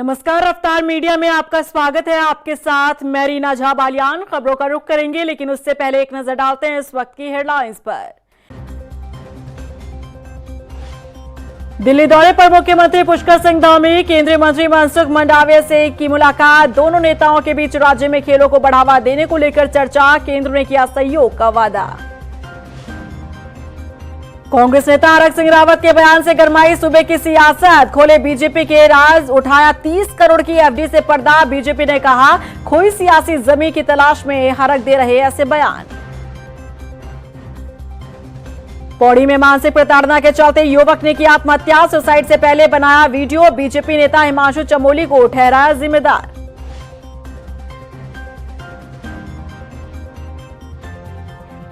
नमस्कार, रफ्तार मीडिया में आपका स्वागत है। आपके साथ मैं रीना झा बालियान। खबरों का रुख करेंगे, लेकिन उससे पहले एक नजर डालते हैं इस वक्त की हेडलाइंस पर। दिल्ली दौरे पर मुख्यमंत्री पुष्कर सिंह धामी, केंद्रीय मंत्री मनसुख मंडाविया से की मुलाकात। दोनों नेताओं के बीच राज्य में खेलों को बढ़ावा देने को लेकर चर्चा। केंद्र ने किया सहयोग का वादा। कांग्रेस नेता हरक सिंह रावत के बयान से गरमाई सूबे की सियासत। खोले बीजेपी के राज, उठाया 30 करोड़ की एफडी से पर्दा। बीजेपी ने कहा खोई सियासी जमीन की तलाश में हरक दे रहे ऐसे बयान। पौड़ी में मानसिक प्रताड़ना के चलते युवक ने की आत्महत्या। सुसाइड से पहले बनाया वीडियो। बीजेपी नेता हिमांशु चमोली को ठहराया जिम्मेदार।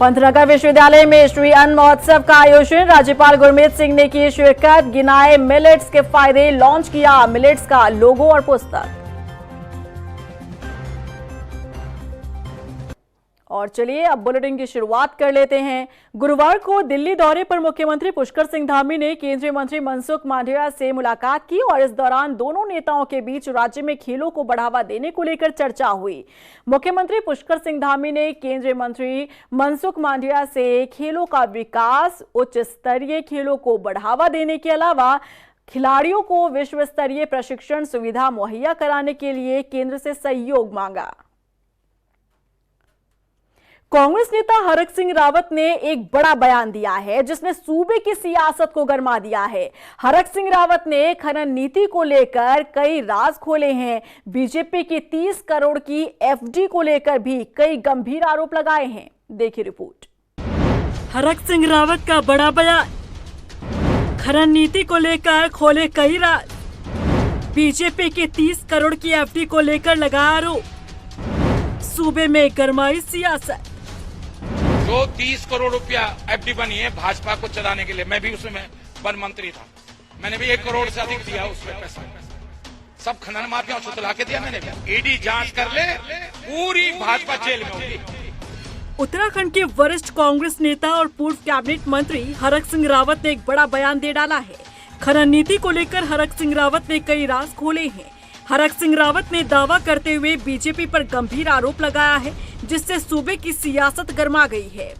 पंतनगर विश्वविद्यालय में श्री अन्न महोत्सव का आयोजन। राज्यपाल गुरमीत सिंह ने की शिरकत। गिनाए मिलेट्स के फायदे। लॉन्च किया मिलेट्स का लोगो और पुस्तक। और चलिए अब बुलेटिन की शुरुआत कर लेते हैं। गुरुवार को दिल्ली दौरे पर मुख्यमंत्री पुष्कर सिंह धामी ने केंद्रीय मंत्री मनसुख मंडाविया से मुलाकात की और इस दौरान दोनों नेताओं के बीच राज्य में खेलों को बढ़ावा देने को लेकर चर्चा हुई। मुख्यमंत्री पुष्कर सिंह धामी ने केंद्रीय मंत्री मनसुख मंडाविया से खेलों का विकास, उच्च स्तरीय खेलों को बढ़ावा देने के अलावा खिलाड़ियों को विश्व स्तरीय प्रशिक्षण सुविधा मुहैया कराने के लिए केंद्र से सहयोग मांगा। कांग्रेस नेता हरक सिंह रावत ने एक बड़ा बयान दिया है जिसने सूबे की सियासत को गरमा दिया है। हरक सिंह रावत ने खनन नीति को लेकर कई राज खोले हैं। बीजेपी की 30 करोड़ की एफडी को लेकर भी कई गंभीर आरोप लगाए हैं। देखिए रिपोर्ट। हरक सिंह रावत का बड़ा बयान। खनन नीति को लेकर खोले कई राज। बीजेपी की 30 करोड़ की एफडी को लेकर लगा आरोप। सूबे में गरमाई सियासत। जो 30 करोड़ रुपया एफडी बनी है भाजपा को चलाने के लिए, मैं भी उसमें वन मंत्री था, मैंने भी 1 करोड़ से अधिक दिया उसमें पैसा। सब खनन माफिया को चला के दिया मैंने भी। ईडी जांच कर ले, पूरी भाजपा जेल में होगी। उत्तराखंड के वरिष्ठ कांग्रेस नेता और पूर्व कैबिनेट मंत्री हरक सिंह रावत ने एक बड़ा बयान दे डाला है। खनन नीति को लेकर हरक सिंह रावत ने कई राज खोले हैं। हरक सिंह रावत ने दावा करते हुए बीजेपी पर गंभीर आरोप लगाया है, जिससे सूबे की सियासत गरमा गई है।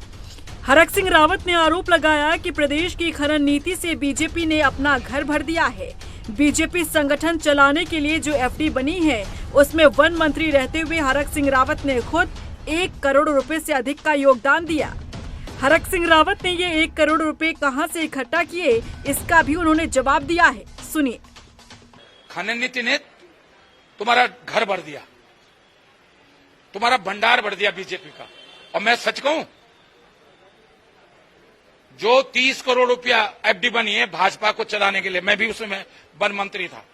हरक सिंह रावत ने आरोप लगाया कि प्रदेश की खनन नीति से बीजेपी ने अपना घर भर दिया है। बीजेपी संगठन चलाने के लिए जो एफडी बनी है उसमें वन मंत्री रहते हुए हरक सिंह रावत ने खुद 1 करोड़ रुपए से अधिक का योगदान दिया। हरक सिंह रावत ने ये 1 करोड़ रुपए कहां से इकट्ठा किए, इसका भी उन्होंने जवाब दिया है। सुनिए। खनन नीति ने तुम्हारा घर भर दिया, तुम्हारा भंडार भर दिया बीजेपी का। और मैं सच कहूं, जो 30 करोड़ रुपया एफडी बनी है भाजपा को चलाने के लिए, मैं भी उसमें वन मंत्री था,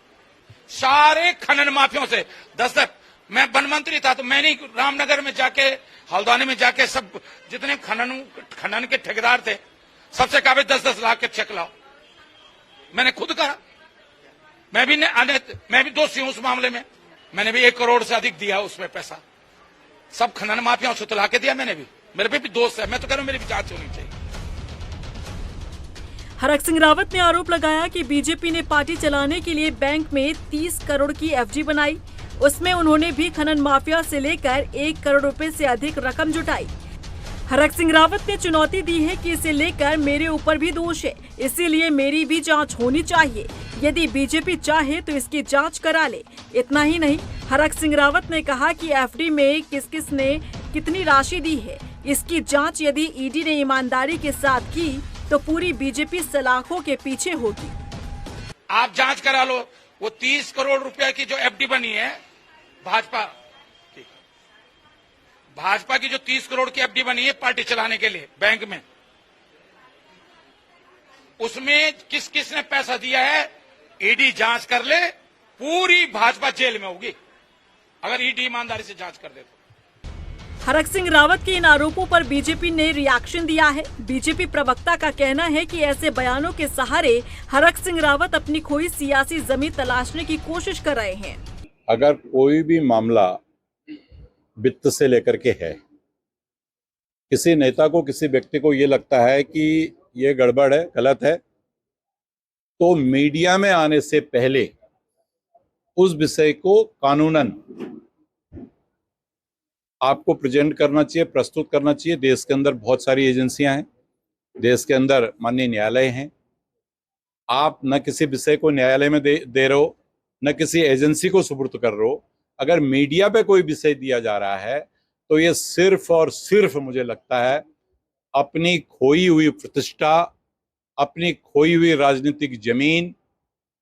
सारे खनन माफियों से 10 मैं वन मंत्री था तो मैंने रामनगर में जाके, हल्द्वानी में जाके सब जितने खनन के ठेकेदार थे सबसे कहा 10-10 लाख के चेक लाओ। मैंने खुद कहा, मैं भी दोषी हूं उस मामले में। मैंने भी 1 करोड़ से अधिक दिया उसमें पैसा। सब खनन माफियाओं से तुला के दिया मैंने भी। मेरे पे भी दोष है, मैं तो कह रहा हूं मेरी भी जांच होनी चाहिए। हरक सिंह रावत ने आरोप लगाया कि बीजेपी ने पार्टी चलाने के लिए बैंक में 30 करोड़ की एफडी बनाई। उसमें उन्होंने भी खनन माफिया से लेकर 1 करोड़ रुपए से अधिक रकम जुटाई। हरक सिंह रावत ने चुनौती दी है कि इसे लेकर मेरे ऊपर भी दोष है, इसीलिए मेरी भी जांच होनी चाहिए। यदि बीजेपी चाहे तो इसकी जांच करा ले। इतना ही नहीं, हरक सिंह रावत ने कहा कि एफडी में किस किस ने कितनी राशि दी है, इसकी जांच यदि ईडी ने ईमानदारी के साथ की तो पूरी बीजेपी सलाखों के पीछे होगी। आप जांच करा लो। वो 30 करोड़ रुपया की जो एफडी बनी है भाजपा की जो 30 करोड़ की एफडी बनी है पार्टी चलाने के लिए बैंक में, उसमें किस किस ने पैसा दिया है ईडी जांच कर ले, पूरी भाजपा जेल में होगी अगर ईडी ईमानदारी से जांच कर दे तो। हरक सिंह रावत के इन आरोपों पर बीजेपी ने रिएक्शन दिया है। बीजेपी प्रवक्ता का कहना है कि ऐसे बयानों के सहारे हरक सिंह रावत अपनी खोई सियासी जमीन तलाशने की कोशिश कर रहे हैं। अगर कोई भी मामला वित्त से लेकर के है, किसी नेता को, किसी व्यक्ति को ये लगता है कि ये गड़बड़ है, गलत है, तो मीडिया में आने से पहले उस विषय को कानूनन आपको प्रेजेंट करना चाहिए, प्रस्तुत करना चाहिए। देश के अंदर बहुत सारी एजेंसियां हैं, देश के अंदर माननीय न्यायालय हैं। आप न किसी विषय को न्यायालय में दे रहे हो, न किसी एजेंसी को सुपुर्द कर रहे हो। अगर मीडिया पे कोई विषय दिया जा रहा है तो ये सिर्फ और सिर्फ मुझे लगता है अपनी खोई हुई प्रतिष्ठा, अपनी खोई हुई राजनीतिक जमीन,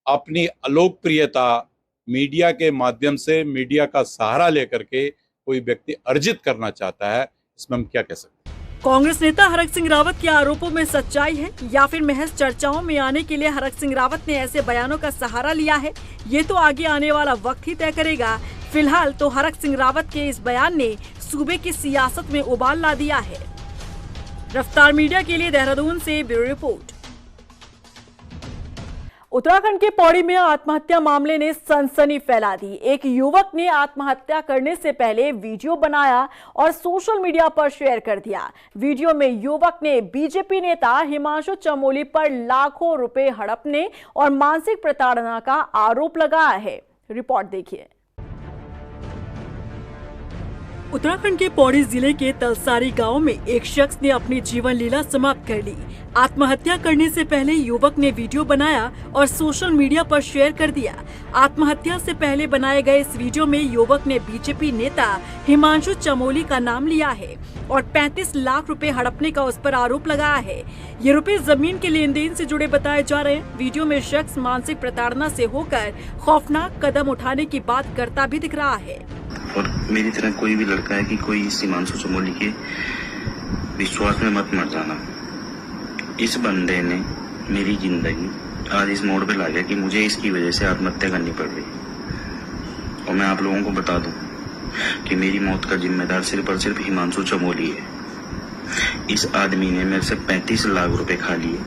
अपनी अलोकप्रियता मीडिया के माध्यम से, मीडिया का सहारा लेकर के कोई व्यक्ति अर्जित करना चाहता है। इसमें हम क्या कह सकते हैं? कांग्रेस नेता हरक सिंह रावत के आरोपों में सच्चाई है या फिर महज चर्चाओं में आने के लिए हरक सिंह रावत ने ऐसे बयानों का सहारा लिया है, ये तो आगे आने वाला वक्त ही तय करेगा। फिलहाल तो हरक सिंह रावत के इस बयान ने सूबे की सियासत में उबाल ला दिया है। रफ्तार मीडिया के लिए देहरादून से ब्यूरो रिपोर्ट। उत्तराखंड के पौड़ी में आत्महत्या मामले ने सनसनी फैला दी। एक युवक ने आत्महत्या करने से पहले वीडियो बनाया और सोशल मीडिया पर शेयर कर दिया। वीडियो में युवक ने बीजेपी नेता हिमांशु चमोली पर लाखों रुपए हड़पने और मानसिक प्रताड़ना का आरोप लगाया है। रिपोर्ट देखिए। उत्तराखंड के पौड़ी जिले के तलसारी गांव में एक शख्स ने अपनी जीवन लीला समाप्त कर ली। आत्महत्या करने से पहले युवक ने वीडियो बनाया और सोशल मीडिया पर शेयर कर दिया। आत्महत्या से पहले बनाए गए इस वीडियो में युवक ने बीजेपी नेता हिमांशु चमोली का नाम लिया है और 35 लाख रुपए हड़पने का उस पर आरोप लगाया है। ये रुपए जमीन के लेन देन से जुड़े बताए जा रहे हैं। वीडियो में शख्स मानसिक प्रताड़ना से होकर खौफनाक कदम उठाने की बात करता भी दिख रहा है। और मेरी तरह कोई भी लड़का है कि कोई इस हिमांशु चमोली के विश्वास में मत मर जाना। इस बंदे ने मेरी जिंदगी आज इस मोड़ पे ला गया कि मुझे इसकी वजह से आत्महत्या करनी पड़ रही। और मैं आप लोगों को बता दूं कि मेरी मौत का जिम्मेदार सिर्फ और सिर्फ हिमांशु चमोली है। इस आदमी ने मेरे से 35 लाख रुपए खा लिए।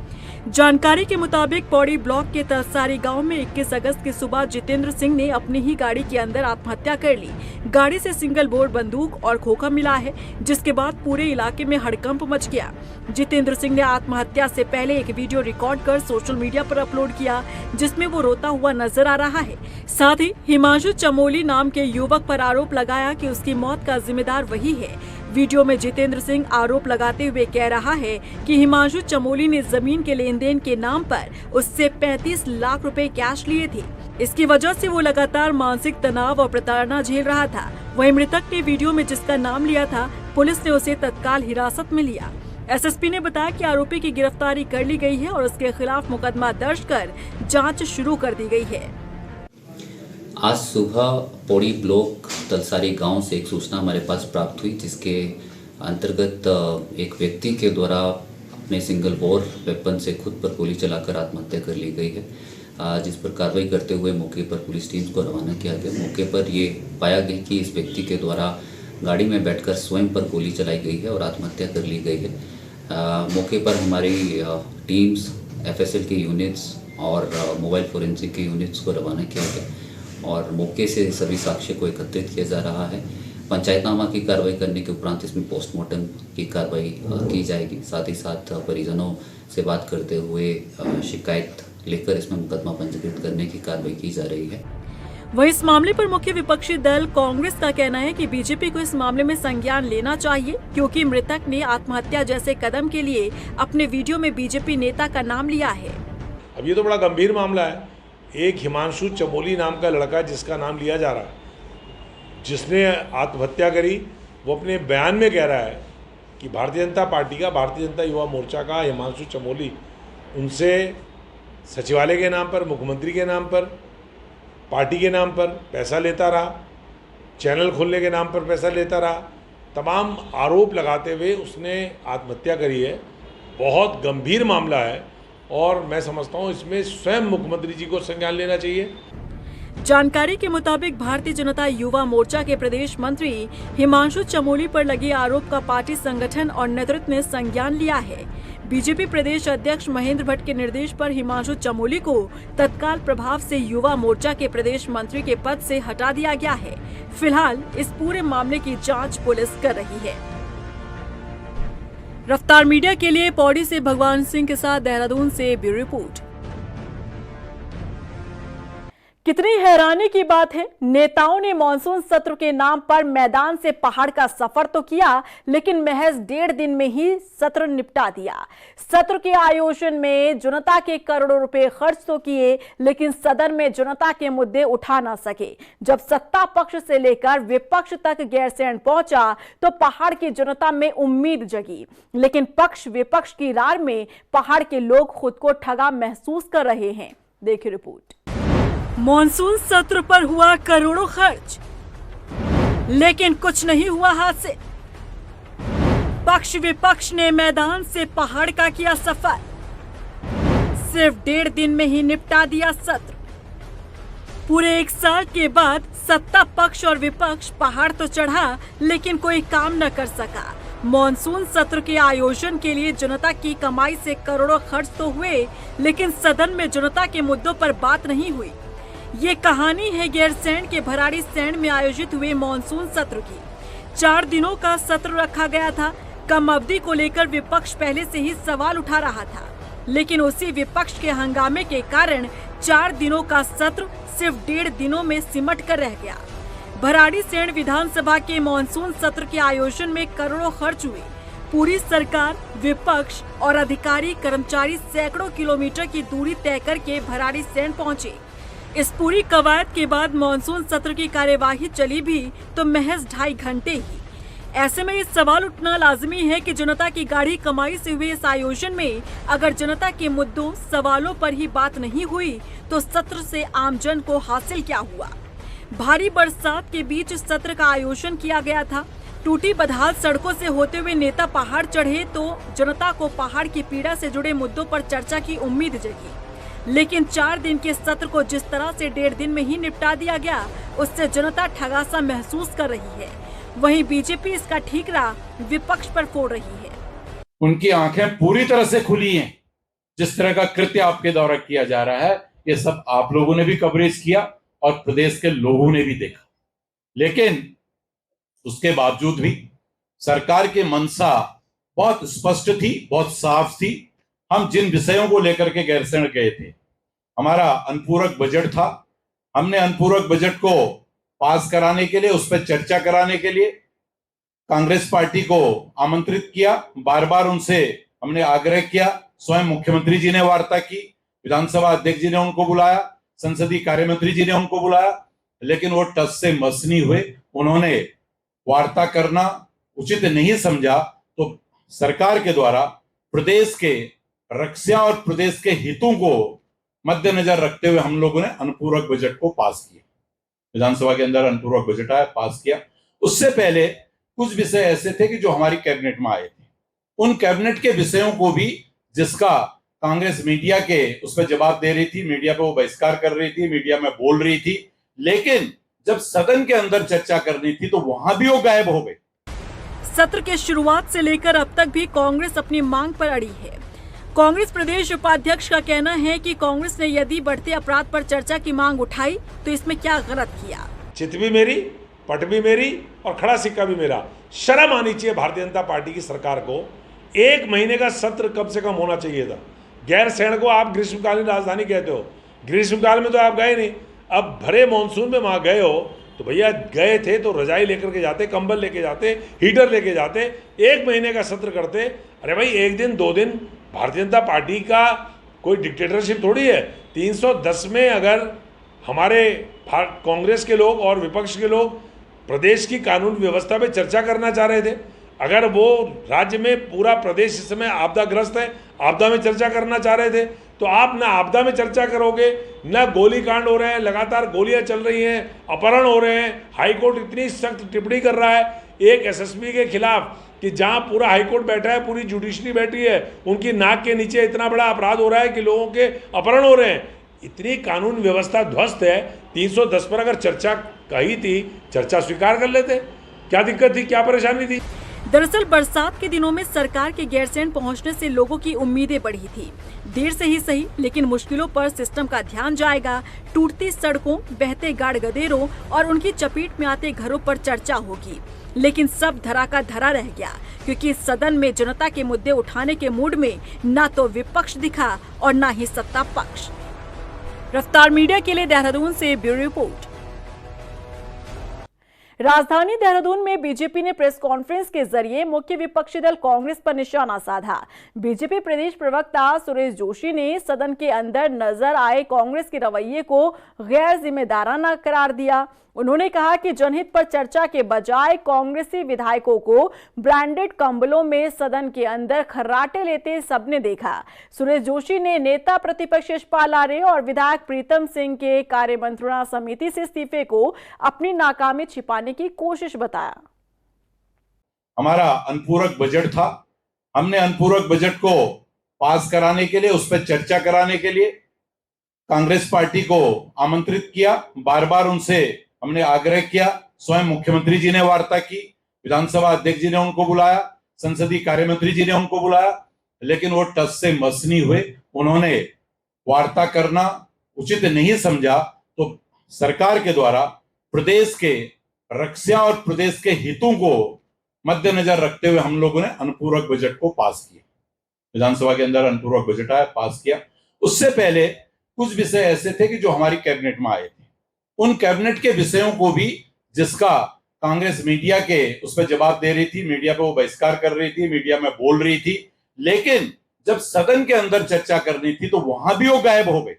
जानकारी के मुताबिक पौड़ी ब्लॉक के तलसारी गांव में 21 अगस्त की सुबह जितेंद्र सिंह ने अपनी ही गाड़ी के अंदर आत्महत्या कर ली। गाड़ी से सिंगल बोर बंदूक और खोखा मिला है, जिसके बाद पूरे इलाके में हड़कंप मच गया। जितेंद्र सिंह ने आत्महत्या से पहले एक वीडियो रिकॉर्ड कर सोशल मीडिया पर अपलोड किया, जिसमें वो रोता हुआ नजर आ रहा है। साथ ही हिमांशु चमोली नाम के युवक पर आरोप लगाया कि उसकी मौत का जिम्मेदार वही है। वीडियो में जितेंद्र सिंह आरोप लगाते हुए कह रहा है कि हिमांशु चमोली ने जमीन के लेन देन के नाम पर उससे 35 लाख रुपए कैश लिए थे। इसकी वजह से वो लगातार मानसिक तनाव और प्रताड़ना झेल रहा था। वहीं मृतक ने वीडियो में जिसका नाम लिया था, पुलिस ने उसे तत्काल हिरासत में लिया। एसएसपी ने बताया कि आरोपी की गिरफ्तारी कर ली गई है और उसके खिलाफ मुकदमा दर्ज कर जाँच शुरू कर दी गई है। आज सुबह पौड़ी ब्लॉक तलसारी गांव से एक सूचना हमारे पास प्राप्त हुई, जिसके अंतर्गत एक व्यक्ति के द्वारा अपने सिंगल बोर वेपन से खुद पर गोली चलाकर आत्महत्या कर ली गई है, जिस पर कार्रवाई करते हुए मौके पर पुलिस टीम को रवाना किया गया। मौके पर ये पाया गया कि इस व्यक्ति के द्वारा गाड़ी में बैठकर स्वयं पर गोली चलाई गई है और आत्महत्या कर ली गई है। मौके पर हमारी टीम्स, FSL की यूनिट्स और मोबाइल फोरेंसिक की यूनिट्स को रवाना किया गया और मौके से सभी साक्ष्य को एकत्रित किया जा रहा है। पंचायतनामा की कार्रवाई करने के उपरांत इसमें पोस्टमार्टम की कार्रवाई की जाएगी। साथ ही साथ परिजनों से बात करते हुए शिकायत लेकर इसमें मुकदमा पंजीकृत करने की कार्रवाई की जा रही है। वहीं इस मामले पर मुख्य विपक्षी दल कांग्रेस का कहना है कि बीजेपी को इस मामले में संज्ञान लेना चाहिए, क्योंकि मृतक ने आत्महत्या जैसे कदम के लिए अपने वीडियो में बीजेपी नेता का नाम लिया है। अब ये तो बड़ा गंभीर मामला है। एक हिमांशु चमोली नाम का लड़का जिसका नाम लिया जा रहा है, जिसने आत्महत्या करी, वो अपने बयान में कह रहा है कि भारतीय जनता पार्टी का, भारतीय जनता युवा मोर्चा का हिमांशु चमोली उनसे सचिवालय के नाम पर, मुख्यमंत्री के नाम पर, पार्टी के नाम पर पैसा लेता रहा, चैनल खोलने के नाम पर पैसा लेता रहा। तमाम आरोप लगाते हुए उसने आत्महत्या करी है। बहुत गंभीर मामला है और मैं समझता हूँ इसमें स्वयं मुख्यमंत्री जी को संज्ञान लेना चाहिए। जानकारी के मुताबिक भारतीय जनता युवा मोर्चा के प्रदेश मंत्री हिमांशु चमोली पर लगे आरोप का पार्टी संगठन और नेतृत्व ने संज्ञान लिया है। बीजेपी प्रदेश अध्यक्ष महेंद्र भट्ट के निर्देश पर हिमांशु चमोली को तत्काल प्रभाव से युवा मोर्चा के प्रदेश मंत्री के पद से हटा दिया गया है। फिलहाल इस पूरे मामले की जांच पुलिस कर रही है। रफ्तार मीडिया के लिए पौड़ी से भगवान सिंह के साथ देहरादून से ब्यूरो रिपोर्ट। कितनी हैरानी की बात है, नेताओं ने मॉनसून सत्र के नाम पर मैदान से पहाड़ का सफर तो किया, लेकिन महज 1.5 दिन में ही सत्र निपटा दिया। सत्र के आयोजन में जनता के करोड़ों रुपए खर्च तो किए, लेकिन सदन में जनता के मुद्दे उठा ना सके। जब सत्ता पक्ष से लेकर विपक्ष तक गैरसैंण पहुंचा तो पहाड़ की जनता में उम्मीद जगी, लेकिन पक्ष विपक्ष की रार में पहाड़ के लोग खुद को ठगा महसूस कर रहे हैं। देखिए रिपोर्ट। मॉनसून सत्र पर हुआ करोड़ों खर्च, लेकिन कुछ नहीं हुआ हाथ से। पक्ष विपक्ष ने मैदान से पहाड़ का किया सफर, सिर्फ 1.5 दिन में ही निपटा दिया सत्र। पूरे 1 साल के बाद सत्ता पक्ष और विपक्ष पहाड़ तो चढ़ा, लेकिन कोई काम न कर सका। मॉनसून सत्र के आयोजन के लिए जनता की कमाई से करोड़ों खर्च तो हुए, लेकिन सदन में जनता के मुद्दों पर बात नहीं हुई। ये कहानी है गैरसैंण के भराड़ीसैंण में आयोजित हुए मॉनसून सत्र की। 4 दिनों का सत्र रखा गया था। कम अवधि को लेकर विपक्ष पहले से ही सवाल उठा रहा था, लेकिन उसी विपक्ष के हंगामे के कारण 4 दिनों का सत्र सिर्फ 1.5 दिनों में सिमट कर रह गया। भराड़ीसैंण विधानसभा के मॉनसून सत्र के आयोजन में करोड़ों खर्च हुए। पूरी सरकार, विपक्ष और अधिकारी कर्मचारी सैकड़ों किलोमीटर की दूरी तय करके भराड़ीसैंण पहुंचे। इस पूरी कवायद के बाद मॉनसून सत्र की कार्यवाही चली भी तो महज 2.5 घंटे ही। ऐसे में ये सवाल उठना लाजमी है कि जनता की गाढ़ी कमाई से हुए इस आयोजन में अगर जनता के मुद्दों, सवालों पर ही बात नहीं हुई तो सत्र से आमजन को हासिल क्या हुआ। भारी बरसात के बीच इस सत्र का आयोजन किया गया था। टूटी बदहाल सड़कों से होते हुए नेता पहाड़ चढ़े तो जनता को पहाड़ की पीड़ा से जुड़े मुद्दों पर चर्चा की उम्मीद जगी, लेकिन 4 दिन के सत्र को जिस तरह से 1.5 दिन में ही निपटा दिया गया, उससे जनता ठगासा महसूस कर रही है। वहीं बीजेपी इसका ठीकरा विपक्ष पर फोड़ रही है। उनकी आंखें पूरी तरह से खुली हैं। जिस तरह का कृत्य आपके द्वारा किया जा रहा है, ये सब आप लोगों ने भी कवरेज किया और प्रदेश के लोगों ने भी देखा, लेकिन उसके बावजूद भी सरकार की मंशा बहुत स्पष्ट थी, बहुत साफ थी। हम जिन विषयों को लेकर के गैरसैंण गए थे, हमारा अनुपूरक बजट था। हमने अनुपूरक बजट को पास कराने के लिए, उस पर चर्चा कराने के लिए कांग्रेस पार्टी को आमंत्रित किया। बार बार उनसे हमने आग्रह किया। स्वयं मुख्यमंत्री जी ने वार्ता की, विधानसभा अध्यक्ष जी ने उनको बुलाया, संसदीय कार्य मंत्री जी ने उनको बुलाया, लेकिन वो टस से मस नहीं हुए। उन्होंने वार्ता करना उचित नहीं समझा, तो सरकार के द्वारा प्रदेश के रक्षा और प्रदेश के हितों को मद्देनजर रखते हुए हम लोगों ने अनुपूरक बजट को पास किया। विधानसभा के अंदर अनुपूरक बजट आया, पास किया। उससे पहले कुछ विषय ऐसे थे कि जो हमारी कैबिनेट में आए थे, उन कैबिनेट के विषयों को भी, जिसका कांग्रेस मीडिया के उस पर जवाब दे रही थी, मीडिया पे वो बहिष्कार कर रही थी, मीडिया में बोल रही थी, लेकिन जब सदन के अंदर चर्चा करनी थी तो वहां भी वो गायब हो गए। सत्र के शुरुआत से लेकर अब तक भी कांग्रेस अपनी मांग पर अड़ी है। कांग्रेस प्रदेश उपाध्यक्ष का कहना है कि कांग्रेस ने यदि बढ़ते अपराध पर चर्चा की मांग उठाई तो इसमें क्या गलत किया। चित भी मेरी, पट भी मेरी और खड़ा सिक्का भी मेरा। शर्म आनी चाहिए भारतीय जनता पार्टी की सरकार को। 1 महीने का सत्र कम से कम होना चाहिए था। गैरसैंण को आप ग्रीष्मकालीन राजधानी कहते हो, ग्रीष्मकाल में तो आप गए नहीं। अब भरे मानसून में वहाँ गए हो तो भैया गए थे तो रजाई लेकर के जाते, कंबल लेके जाते, हीटर लेके जाते, 1 महीने का सत्र करते। अरे भाई 1 दिन 2 दिन, भारतीय जनता पार्टी का कोई डिक्टेटरशिप थोड़ी है। 310 में अगर हमारे कांग्रेस के लोग और विपक्ष के लोग प्रदेश की कानून व्यवस्था पे चर्चा करना चाह रहे थे, अगर वो राज्य में पूरा प्रदेश इस समय आपदाग्रस्त है, आपदा में चर्चा करना चाह रहे थे, तो आप ना आपदा में चर्चा करोगे, ना गोलीकांड हो रहे हैं, लगातार गोलियां चल रही हैं, अपहरण हो रहे हैं। हाईकोर्ट इतनी सख्त टिप्पणी कर रहा है एक एसएसपी के खिलाफ कि जहां पूरा हाईकोर्ट बैठा है, पूरी जुडिशरी बैठी है, उनकी नाक के नीचे इतना बड़ा अपराध हो रहा है कि लोगों के अपहरण हो रहे हैं। इतनी कानून व्यवस्था ध्वस्त है। 310 पर अगर चर्चा कही थी, चर्चा स्वीकार कर लेते, क्या दिक्कत थी, क्या परेशानी थी। दरअसल बरसात के दिनों में सरकार के गैरसैंण पहुंचने से लोगों की उम्मीदें बढ़ी थी। देर से ही सही, लेकिन मुश्किलों पर सिस्टम का ध्यान जाएगा। टूटती सड़कों, बहते गाड़ गदेरों और उनकी चपेट में आते घरों पर चर्चा होगी, लेकिन सब धरा का धरा रह गया, क्योंकि सदन में जनता के मुद्दे उठाने के मूड में न तो विपक्ष दिखा और न ही सत्ता पक्ष। रफ्तार मीडिया के लिए देहरादून से ब्यूरो रिपोर्ट। राजधानी देहरादून में बीजेपी ने प्रेस कॉन्फ्रेंस के जरिए मुख्य विपक्षी दल कांग्रेस पर निशाना साधा। बीजेपी प्रदेश प्रवक्ता सुरेश जोशी ने सदन के अंदर नजर आए कांग्रेस के रवैये को गैर जिम्मेदाराना करार दिया। उन्होंने कहा कि जनहित पर चर्चा के बजाय कांग्रेसी विधायकों को ब्रांडेड कंबलों में सदन के अंदर खर्राटे लेते सबने देखा। सुरेश जोशी ने नेता प्रतिपक्ष यशपाल आर्य और विधायक प्रीतम सिंह के कार्यमंत्रणा समिति से इस्तीफे को अपनी नाकामी छिपाने की कोशिश बताया। हमारा अनुपूरक बजट था, हमने अनुपूरक बजट को पास कराने के लिए, उस पर चर्चा कराने के लिए कांग्रेस पार्टी को आमंत्रित किया। बार बार उनसे हमने आग्रह किया, स्वयं मुख्यमंत्री जी ने वार्ता की, विधानसभा अध्यक्ष जी ने उनको बुलाया, संसदीय कार्य मंत्री जी ने उनको बुलाया, लेकिन वो टस से मस नहीं हुए। उन्होंने वार्ता करना उचित नहीं समझा, तो सरकार के द्वारा प्रदेश के रक्षा और प्रदेश के हितों को मद्देनजर रखते हुए हम लोगों ने अनुपूरक बजट को पास किया। विधानसभा के अंदर अनुपूरक बजट आया, पास किया। उससे पहले कुछ विषय ऐसे थे कि जो हमारी कैबिनेट में आए थे, उन कैबिनेट के विषयों को भी, जिसका कांग्रेस मीडिया के उस पर जवाब दे रही थी, मीडिया पे वो बहिष्कार कर रही थी, मीडिया में बोल रही थी, लेकिन जब सदन के अंदर चर्चा करनी थी तो वहां भी वो गायब हो गए।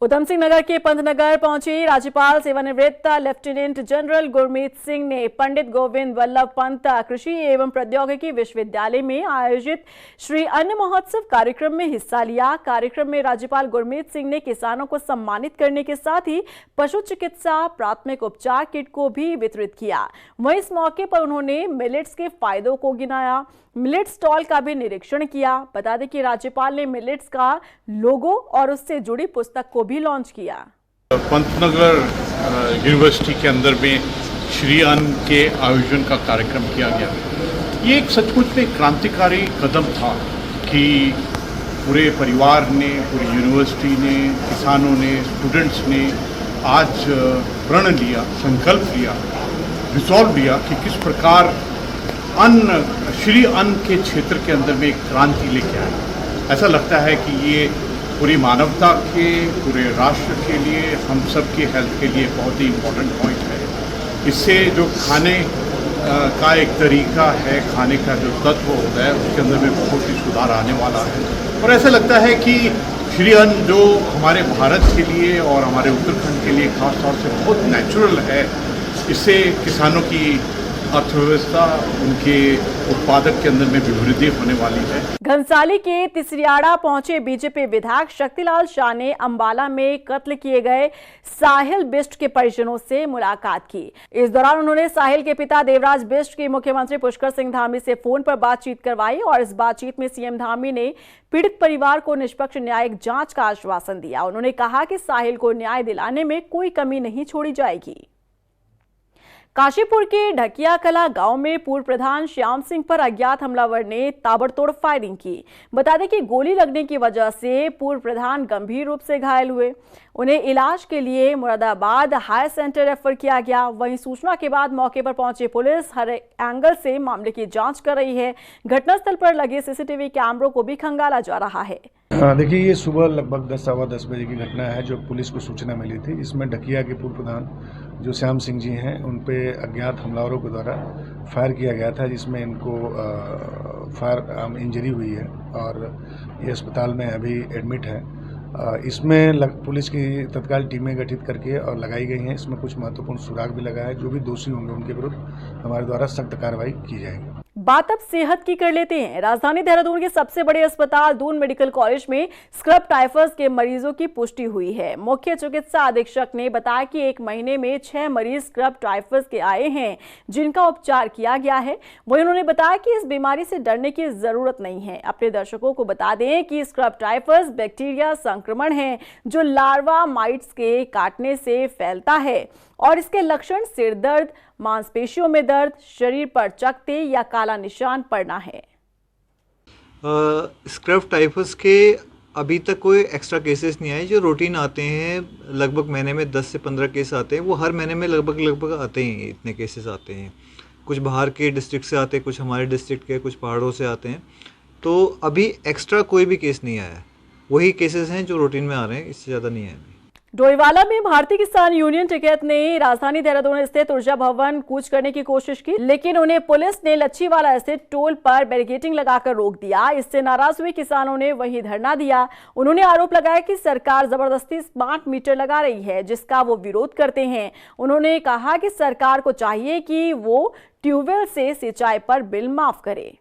उधम सिंह नगर के पंतनगर पहुंची राज्यपाल सेवानिवृत्त लेफ्टिनेंट जनरल गुरमीत सिंह ने पंडित गोविंद वल्लभ पंत कृषि एवं प्रौद्योगिकी विश्वविद्यालय में आयोजित श्री अन्न महोत्सव कार्यक्रम में हिस्सा लिया। कार्यक्रम में राज्यपाल गुरमीत सिंह ने किसानों को सम्मानित करने के साथ ही पशु चिकित्सा प्राथमिक उपचार किट को भी वितरित किया। वहीं इस मौके पर उन्होंने मिलेट्स के फायदों को गिनाया, मिलेट स्टॉल का भी निरीक्षण किया। बता दें कि राज्यपाल ने मिलेट्स का लोगो और उससे जुड़ी पुस्तक को भी लॉन्च किया। पंतनगर यूनिवर्सिटी के अंदर में श्री अन्न के आयोजन का कार्यक्रम किया गया। ये एक सचमुच में क्रांतिकारी कदम था कि पूरे परिवार ने, पूरी यूनिवर्सिटी ने, किसानों ने, स्टूडेंट्स ने आज प्रण लिया, संकल्प लिया, रिजॉल्व लिया कि किस प्रकार अन्न, श्री अन्न के क्षेत्र के अंदर में एक क्रांति लेके आए। ऐसा लगता है कि ये पूरी मानवता के, पूरे राष्ट्र के लिए, हम सब के हेल्थ के लिए बहुत ही इम्पोर्टेंट पॉइंट है। इससे जो खाने का एक तरीका है, खाने का जो तत्व होता है, उसके अंदर में बहुत ही सुधार आने वाला है। और ऐसा लगता है कि श्री अन्न जो हमारे भारत के लिए और हमारे उत्तराखंड के लिए खास तौर से बहुत नेचुरल है, इससे किसानों की अर्थव्यवस्था, उनके उत्पादक के अंदर में भी वृद्धि होने वाली है। घनसाली के तिसरियाड़ा पहुंचे बीजेपी विधायक शक्तिलाल शाह ने अंबाला में कत्ल किए गए साहिल बिष्ट के परिजनों से मुलाकात की। इस दौरान उन्होंने साहिल के पिता देवराज बिष्ट की मुख्यमंत्री पुष्कर सिंह धामी से फोन पर बातचीत करवाई और इस बातचीत में सीएम धामी ने पीड़ित परिवार को निष्पक्ष न्यायिक जांच का आश्वासन दिया। उन्होंने कहा कि साहिल को न्याय दिलाने में कोई कमी नहीं छोड़ी जाएगी। काशीपुर के ढकिया कला गांव में पूर्व प्रधान श्याम सिंह पर अज्ञात हमलावर ने ताबड़तोड़ फायरिंग की। बता दें कि गोली लगने की वजह से पूर्व प्रधान गंभीर रूप से घायल हुए। उन्हें इलाज के लिए मुरादाबाद हाई सेंटर रेफर किया गया। वहीं सूचना के बाद मौके पर पहुंची पुलिस हर एंगल से मामले की जांच कर रही है। घटनास्थल पर लगे सीसीटीवी कैमरों को भी खंगाला जा रहा है। देखिए, ये सुबह लगभग 10 सवा 10 बजे की घटना है जो पुलिस को सूचना मिली थी। इसमें ढकिया के पूर्व प्रधान जो श्याम सिंह जी हैं, उन पे अज्ञात हमलावरों के द्वारा फायर किया गया था, जिसमें इनको फायर इंजरी हुई है और ये अस्पताल में अभी एडमिट है। इसमें पुलिस की तत्काल टीमें गठित करके और लगाई गई हैं। इसमें कुछ महत्वपूर्ण सुराग भी लगा है। जो भी दोषी होंगे उनके विरुद्ध हमारे द्वारा सख्त कार्रवाई की जाएगी। बात अब सेहत की कर लेते हैं। राजधानी देहरादून के सबसे बड़े अस्पताल दून मेडिकल कॉलेज में स्क्रब टाइफस के मरीजों की पुष्टि हुई है। मुख्य चिकित्सा अधीक्षक ने बताया कि एक महीने में 6 मरीज स्क्रब टाइफस के आए हैं जिनका उपचार किया गया है। वहीं उन्होंने बताया कि इस बीमारी से डरने की जरूरत नहीं है। अपने दर्शकों को बता दें कि स्क्रब टाइफस बैक्टीरिया संक्रमण है जो लार्वा माइट्स के काटने से फैलता है और इसके लक्षण सिर दर्द, मांसपेशियों में दर्द, शरीर पर चकत्ते या काला निशान पड़ना है। स्क्रब टाइफस के अभी तक कोई एक्स्ट्रा केसेस नहीं आए। जो रूटीन आते हैं, लगभग महीने में 10 से 15 केस आते हैं। वो हर महीने में लगभग आते हैं, इतने केसेस आते हैं। कुछ बाहर के डिस्ट्रिक्ट से आते हैं, कुछ हमारे डिस्ट्रिक्ट के, कुछ पहाड़ों से आते हैं। तो अभी एक्स्ट्रा कोई भी केस नहीं आया है। वही केसेस हैं जो रूटीन में आ रहे हैं, इससे ज़्यादा नहीं है। डोईवाला में भारतीय किसान यूनियन टिकैत ने राजधानी देहरादून स्थित ऊर्जा भवन कूच करने की कोशिश की, लेकिन उन्हें पुलिस ने लच्छीवाला स्थित टोल पर बैरिकेडिंग लगाकर रोक दिया। इससे नाराज हुए किसानों ने वहीं धरना दिया। उन्होंने आरोप लगाया कि सरकार जबरदस्ती स्मार्ट मीटर लगा रही है, जिसका वो विरोध करते हैं। उन्होंने कहा कि सरकार को चाहिए कि वो ट्यूबवेल से सिंचाई पर बिल माफ करे।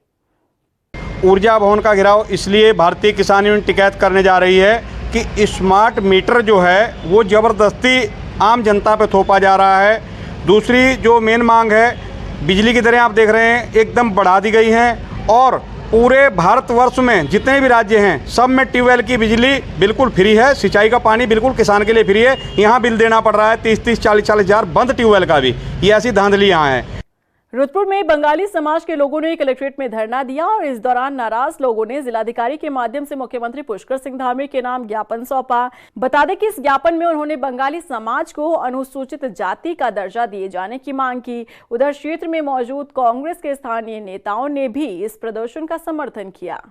ऊर्जा भवन का घेराव इसलिए भारतीय किसान यूनियन टिकैत करने जा रही है कि स्मार्ट मीटर जो है वो ज़बरदस्ती आम जनता पे थोपा जा रहा है। दूसरी जो मेन मांग है, बिजली की दरें आप देख रहे हैं एकदम बढ़ा दी गई हैं और पूरे भारतवर्ष में जितने भी राज्य हैं सब में ट्यूबवेल की बिजली बिल्कुल फ्री है, सिंचाई का पानी बिल्कुल किसान के लिए फ्री है। यहाँ बिल देना पड़ रहा है 30-30, 40-40 हज़ार बंद ट्यूबवेल का भी। ये ऐसी धांधली यहाँ है। रुद्रपुर में बंगाली समाज के लोगों ने कलेक्ट्रेट में धरना दिया और इस दौरान नाराज लोगों ने जिलाधिकारी के माध्यम से मुख्यमंत्री पुष्कर सिंह धामी के नाम ज्ञापन सौंपा। बता दें कि इस ज्ञापन में उन्होंने बंगाली समाज को अनुसूचित जाति का दर्जा दिए जाने की मांग की। उधर क्षेत्र में मौजूद कांग्रेस के स्थानीय नेताओं ने भी इस प्रदर्शन का समर्थन किया।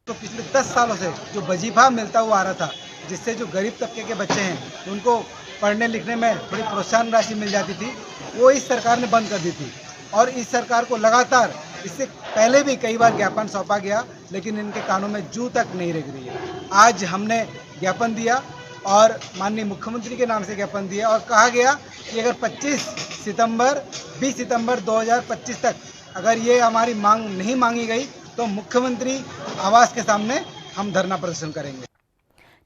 तो पिछले 10 सालों से जो वजीफा मिलता हुआ आ रहा था, जिससे जो गरीब तबके के बच्चे हैं उनको पढ़ने लिखने में थोड़ी प्रोत्साहन राशि मिल जाती थी, वो इस सरकार ने बंद कर दी थी। और इस सरकार को लगातार इससे पहले भी कई बार ज्ञापन सौंपा गया, लेकिन इनके कानों में जू तक नहीं रेंग रही है। आज हमने ज्ञापन दिया और माननीय मुख्यमंत्री के नाम से ज्ञापन दिया और कहा गया कि अगर 20 सितंबर 2025 तक अगर ये हमारी मांग नहीं मांगी गई तो मुख्यमंत्री आवास के सामने हम धरना प्रदर्शन करेंगे।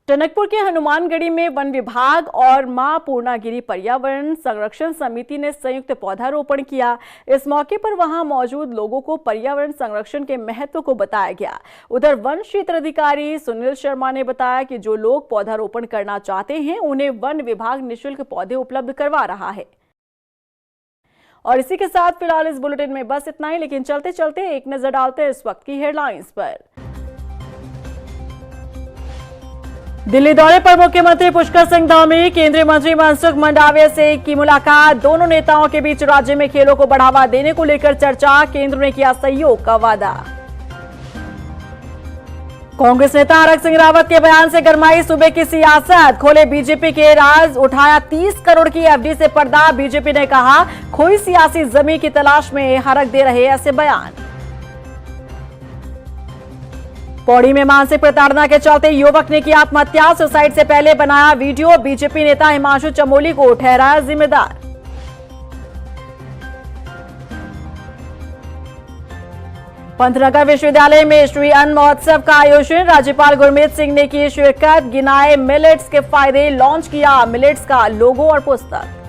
टनकपुर के हनुमानगढ़ी में वन विभाग और मां पूर्णागिरी पर्यावरण संरक्षण समिति ने संयुक्त पौधारोपण किया। इस मौके पर वहां मौजूद लोगों को पर्यावरण संरक्षण के महत्व को बताया गया। उधर वन क्षेत्र अधिकारी सुनील शर्मा ने बताया कि जो लोग पौधारोपण करना चाहते हैं उन्हें वन विभाग निःशुल्क पौधे उपलब्ध करवा रहा है। और इसी के साथ फिलहाल इस बुलेटिन में बस इतना ही, लेकिन चलते चलते एक नजर डालते हैं इस वक्त की हेडलाइंस पर। दिल्ली दौरे पर मुख्यमंत्री पुष्कर सिंह धामी, केंद्रीय मंत्री मनसुख मंडाविया से की मुलाकात। दोनों नेताओं के बीच राज्य में खेलों को बढ़ावा देने को लेकर चर्चा, केंद्र ने किया सहयोग का वादा। कांग्रेस नेता हरक सिंह रावत के बयान से गरमाई सूबे की सियासत, खोले बीजेपी के राज, उठाया 30 करोड़ की एफडी से पर्दा। बीजेपी ने कहा खोई सियासी जमीन की तलाश में हरक दे रहे ऐसे बयान। पौड़ी में मानसिक प्रताड़ना के चलते युवक ने की आत्महत्या, सुसाइड से पहले बनाया वीडियो। बीजेपी नेता हिमांशु चमोली को ठहराया जिम्मेदार। पंतनगर विश्वविद्यालय में श्री अन्न महोत्सव का आयोजन, राज्यपाल गुरमीत सिंह ने की शिरकत। गिनाए मिलेट्स के फायदे, लॉन्च किया मिलेट्स का लोगो और पुस्तक।